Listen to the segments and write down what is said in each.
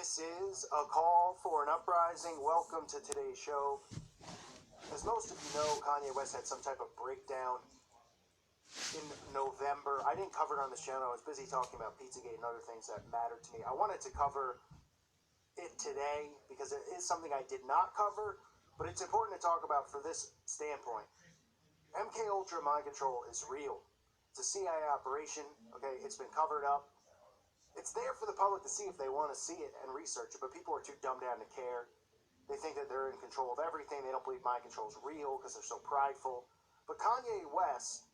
This is a call for an uprising. Welcome to today's show. As most of you know, Kanye West had some type of breakdown in November. I didn't cover it on this channel. I was busy talking about Pizzagate and other things that mattered to me. I wanted to cover it today because it is something I did not cover, but it's important to talk about for this standpoint. MK Ultra mind control is real. It's a CIA operation. Okay, it's been covered up. It's there for the public to see if they want to see it and research it, but people are too dumbed down to care. They think that they're in control of everything. They don't believe mind control is real because they're so prideful. But Kanye West,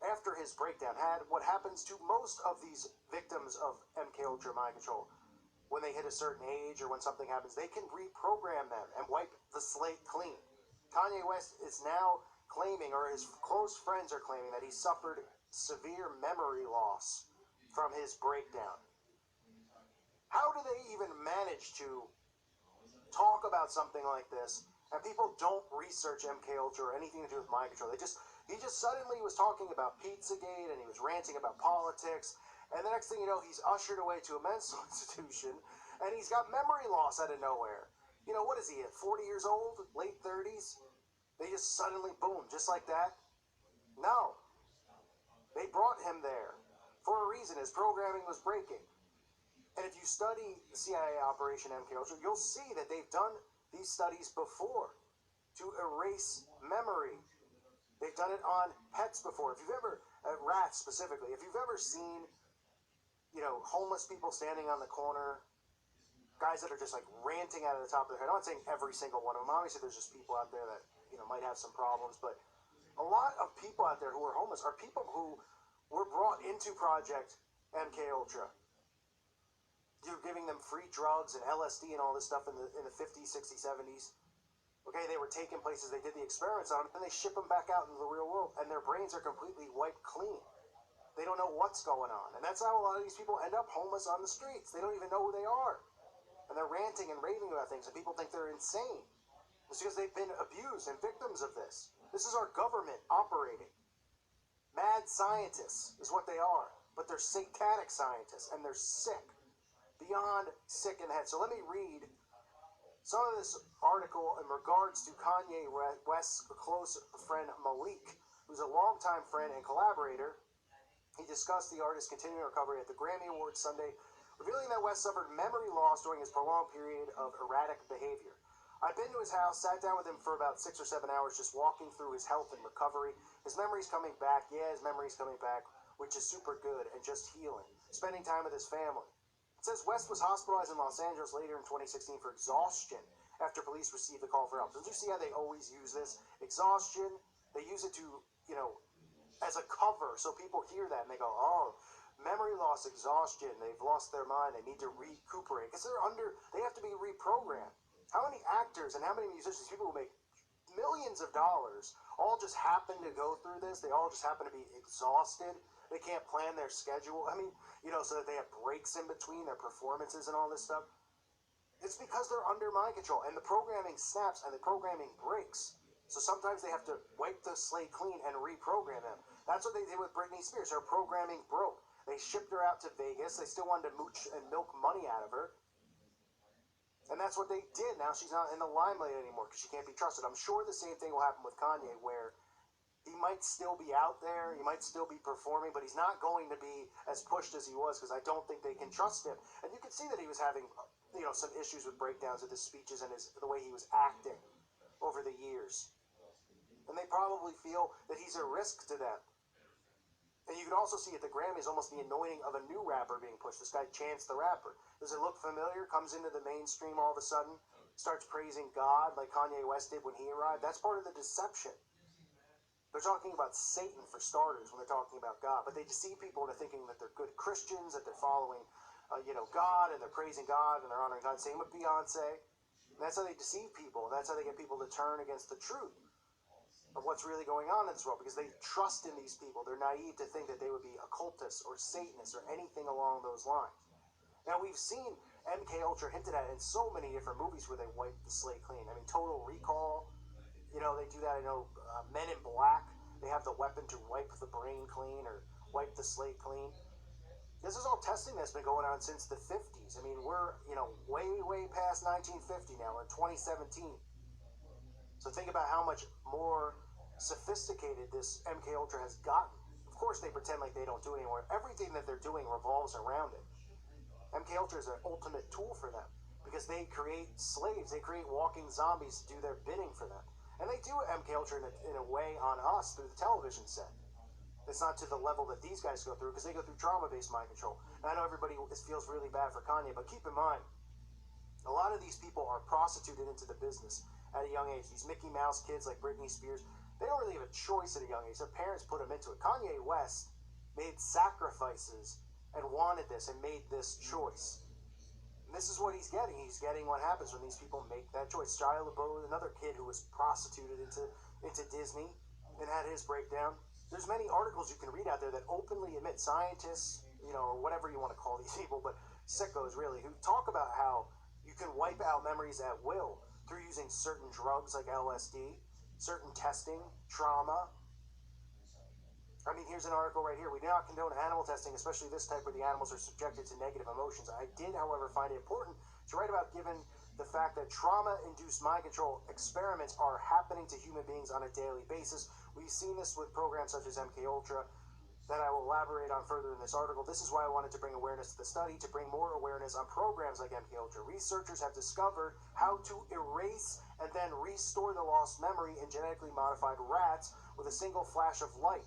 after his breakdown, had what happens to most of these victims of MK Ultra mind control. When they hit a certain age or when something happens, they can reprogram them and wipe the slate clean. Kanye West is now claiming, or his close friends are claiming, that he suffered severe memory loss from his breakdown. How do they even manage to talk about something like this and people don't research MK Ultra or anything to do with mind control? He just suddenly was talking about Pizzagate and he was ranting about politics, and the next thing you know, he's ushered away to a mental institution and he's got memory loss out of nowhere. You know, what is he at 40 years old, late 30s? They just suddenly, boom, just like that? No. They brought him there for a reason. His programming was breaking. And if you study the CIA Operation MK Ultra, you'll see that they've done these studies before to erase memory. They've done it on pets before. If you've ever, rats specifically, if you've ever seen, homeless people standing on the corner, guys that are just like ranting out of the top of their head. I'm not saying every single one of them. Obviously, there's just people out there that, might have some problems, but a lot of people out there who are homeless are people who were brought into Project MK Ultra. You're giving them free drugs and LSD and all this stuff in the 50s, 60s, 70s. Okay, they were taking places, they did the experiments on them, and they ship them back out into the real world, and their brains are completely wiped clean. They don't know what's going on, and that's how a lot of these people end up homeless on the streets. They don't even know who they are, and they're ranting and raving about things, and people think they're insane. It's because they've been abused and victims of this. This is our government operating. Mad scientists is what they are, but they're satanic scientists, and they're sick. Beyond sick in the head. So let me read some of this article in regards to Kanye West's close friend Malik, who's a longtime friend and collaborator. He discussed the artist's continuing recovery at the Grammy Awards Sunday, revealing that West suffered memory loss during his prolonged period of erratic behavior. I've been to his house, sat down with him for about 6 or 7 hours, just walking through his health and recovery. His memory's coming back. Yeah, his memory's coming back, which is super good, and just healing. Spending time with his family. It says West was hospitalized in Los Angeles later in 2016 for exhaustion after police received a call for help. Don't you see how they always use this? Exhaustion, they use it to, as a cover, so people hear that and they go, oh, memory loss, exhaustion, they've lost their mind, they need to recuperate. Because they have to be reprogrammed. How many actors and how many musicians, people who make millions of dollars, all just happen to go through this? They all just happen to be exhausted. They can't plan their schedule. So that they have breaks in between their performances and all this stuff. It's because they're under mind control, and the programming snaps and the programming breaks. So sometimes they have to wipe the slate clean and reprogram them. That's what they did with Britney Spears. Her programming broke. They shipped her out to Vegas. They still wanted to mooch and milk money out of her. And that's what they did. Now she's not in the limelight anymore because she can't be trusted. I'm sure the same thing will happen with Kanye, where he might still be out there, he might still be performing, but he's not going to be as pushed as he was because I don't think they can trust him. And you can see that he was having, some issues with breakdowns with his speeches and the way he was acting over the years. And they probably feel that he's a risk to them. And you can also see at the Grammys almost the anointing of a new rapper being pushed. This guy, Chance the Rapper. Does it look familiar? Comes into the mainstream all of a sudden, starts praising God like Kanye West did when he arrived. That's part of the deception. They're talking about Satan for starters when they're talking about God. But they deceive people into thinking that they're good Christians, that they're following, God, and they're praising God, and they're honoring God. Same with Beyonce. And that's how they deceive people. And that's how they get people to turn against the truth of what's really going on in this world, because they trust in these people. They're naive to think that they would be occultists or Satanists or anything along those lines. Now, we've seen MK Ultra hinted at in so many different movies where they wipe the slate clean. Total Recall, they do that. I know Men in Black, they have the weapon to wipe the brain clean or wipe the slate clean. This is all testing that's been going on since the 50s. I mean, we're, way past 1950 now. We're in 2017. So think about how much more sophisticated this MK Ultra has gotten. Of course, they pretend like they don't do it anymore. Everything that they're doing revolves around it. MK Ultra is an ultimate tool for them because they create slaves. They create walking zombies to do their bidding for them. And they do MK Ultra in a way on us through the television set. It's not to the level that these guys go through because they go through trauma-based mind control. And I know everybody feels really bad for Kanye, but keep in mind, a lot of these people are prostituted into the business at a young age. These Mickey Mouse kids like Britney Spears, they don't really have a choice at a young age. Their parents put them into it. Kanye West made sacrifices and wanted this and made this choice. And this is what he's getting. He's getting what happens when these people make that choice. Shia LaBeouf, another kid who was prostituted into Disney and had his breakdown. There's many articles you can read out there that openly admit, scientists, or whatever you want to call these people, but sickos really, who talk about how you can wipe out memories at will through using certain drugs like LSD, certain testing, trauma. I mean, here's an article right here. We do not condone animal testing, especially this type where the animals are subjected to negative emotions. I did, however, find it important to write about given the fact that trauma-induced mind control experiments are happening to human beings on a daily basis. We've seen this with programs such as MK Ultra that I will elaborate on further in this article. This is why I wanted to bring awareness to the study, to bring more awareness on programs like MK Ultra. Researchers have discovered how to erase and then restore the lost memory in genetically modified rats with a single flash of light.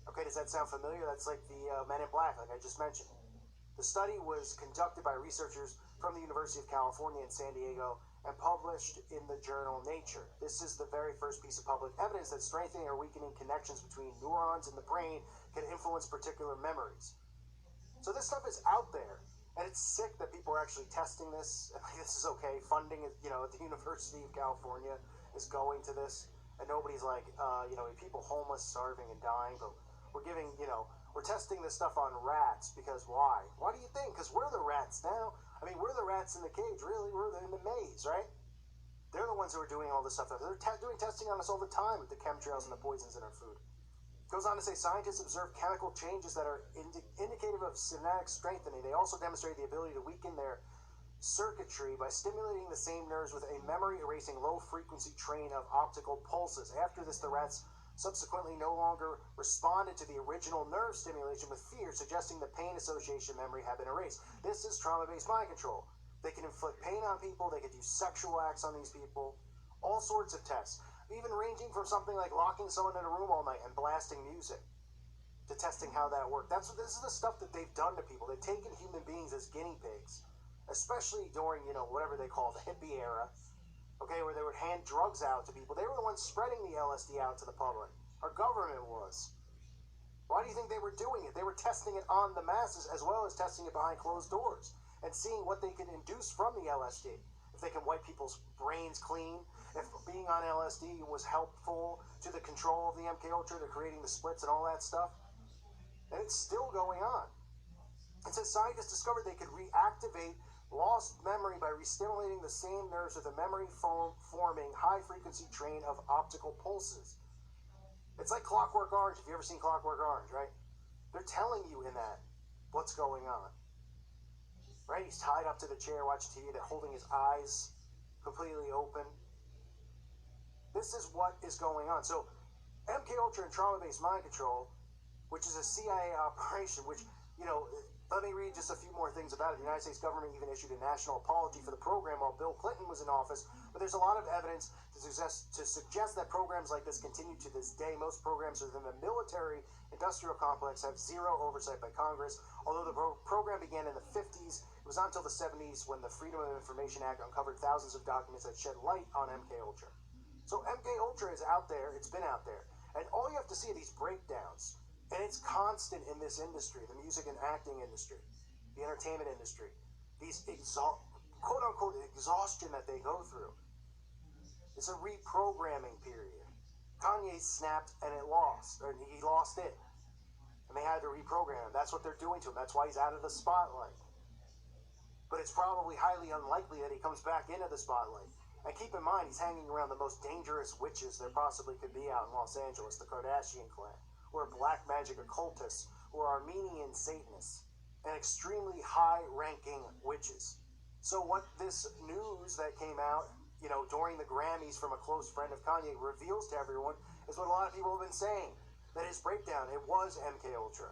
Okay, does that sound familiar? That's like the Men in Black, like I just mentioned. The study was conducted by researchers from the University of California in San Diego and published in the journal Nature. This is the very first piece of public evidence that strengthening or weakening connections between neurons in the brain can influence particular memories. So this stuff is out there, and it's sick that people are actually testing this. This is okay. Funding, at the University of California is going to this, and nobody's like, people homeless, starving, and dying, but we're giving, we're testing this stuff on rats because why? Why do you think? Because we're the rats now. I mean, we're the rats in the cage, really. We're in the maze, right? They're the ones who are doing all this stuff. They're doing testing on us all the time with the chemtrails and the poisons in our food. Goes on to say scientists observe chemical changes that are indicative of synaptic strengthening. They also demonstrate the ability to weaken their circuitry by stimulating the same nerves with a memory-erasing low-frequency train of optical pulses. After this, the rats subsequently no longer responded to the original nerve stimulation with fear, suggesting the pain association memory had been erased. This is trauma-based mind control. They can inflict pain on people, they can do sexual acts on these people, all sorts of tests, even ranging from something like locking someone in a room all night and blasting music to testing how that worked. This is the stuff that they've done to people. They've taken human beings as guinea pigs, especially during, whatever they call the hippie era, okay, where they would hand drugs out to people. They were the ones spreading the LSD out to the public. Our government was. Why do you think they were doing it? They were testing it on the masses as well as testing it behind closed doors and seeing what they could induce from the LSD. If they can wipe people's brains clean, if being on LSD was helpful to the control of the MK Ultra, to creating the splits and all that stuff. And it's still going on. It says scientists discovered they could reactivate lost memory by restimulating the same nerves with a memory-forming high-frequency train of optical pulses. It's like Clockwork Orange. Have you ever seen Clockwork Orange, right? They're telling you in that what's going on. Right? He's tied up to the chair watching TV. They're holding his eyes completely open. This is what is going on. So MK Ultra and trauma-based mind control, which is a CIA operation, which, let me read just a few more things about it. The United States government even issued a national apology for the program while Bill Clinton was in office, but there's a lot of evidence to suggest that programs like this continue to this day. Most programs within the military-industrial complex have zero oversight by Congress. Although the program began in the 50s, it was not until the 70s when the Freedom of Information Act uncovered thousands of documents that shed light on MK Ultra. So MK Ultra is out there. It's been out there. And all you have to see are these breakdowns. And it's constant in this industry, the music and acting industry, the entertainment industry. These quote-unquote exhaustion that they go through. It's a reprogramming period. Kanye snapped and he lost it. And they had to reprogram him. That's what they're doing to him. That's why he's out of the spotlight. But it's probably highly unlikely that he comes back into the spotlight. And keep in mind, he's hanging around the most dangerous witches there possibly could be out in Los Angeles, the Kardashian clan, or black magic occultists, or Armenian Satanists. and extremely high-ranking witches. So what this news that came out, during the Grammys from a close friend of Kanye reveals to everyone is what a lot of people have been saying, that his breakdown, it was MK Ultra.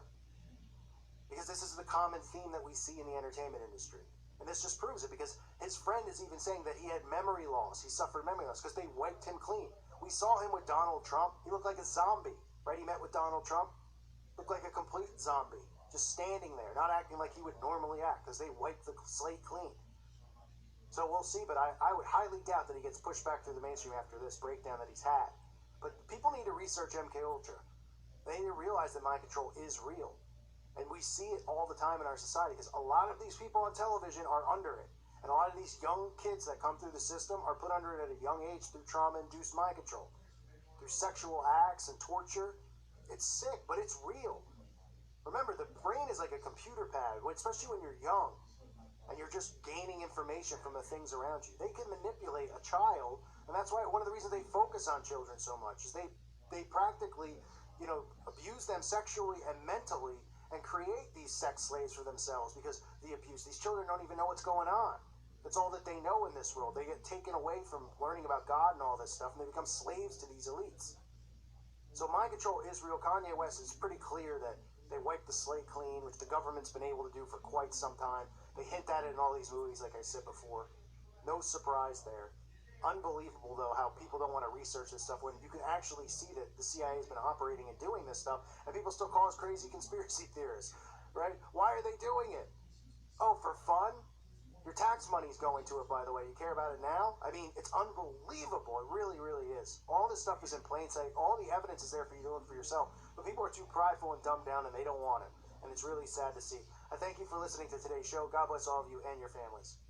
Because this is the common theme that we see in the entertainment industry. And this just proves it, because his friend is even saying that he had memory loss. He suffered memory loss because they wiped him clean. We saw him with Donald Trump. He looked like a zombie, right? He met with Donald Trump. Looked like a complete zombie, just standing there, not acting like he would normally act, because they wiped the slate clean. So we'll see, but I would highly doubt that he gets pushed back through the mainstream after this breakdown that he's had. But people need to research MK Ultra. They need to realize that mind control is real. And we see it all the time in our society, because a lot of these people on television are under it. And a lot of these young kids that come through the system are put under it at a young age through trauma-induced mind control, through sexual acts and torture. It's sick, but it's real. Remember, the brain is like a computer pad, especially when you're young and you're just gaining information from the things around you. They can manipulate a child, and that's why one of the reasons they focus on children so much is they practically, abuse them sexually and mentally and create these sex slaves for themselves because the abuse. These children don't even know what's going on. That's all that they know in this world. They get taken away from learning about God and all this stuff, and they become slaves to these elites. So mind control is real. Kanye West is pretty clear that they wiped the slate clean, which the government's been able to do for quite some time. They hint at it in all these movies, like I said before. No surprise there. Unbelievable, though, how people don't want to research this stuff when you can actually see that the CIA has been operating and doing this stuff, and people still call us crazy conspiracy theorists, right? Why are they doing it? Oh, for fun? Your tax money's going to it, by the way. You care about it now? I mean, it's unbelievable. It really, really is. All this stuff is in plain sight. All the evidence is there for you to look for yourself. But people are too prideful and dumbed down, and they don't want it. And it's really sad to see. I thank you for listening to today's show. God bless all of you and your families.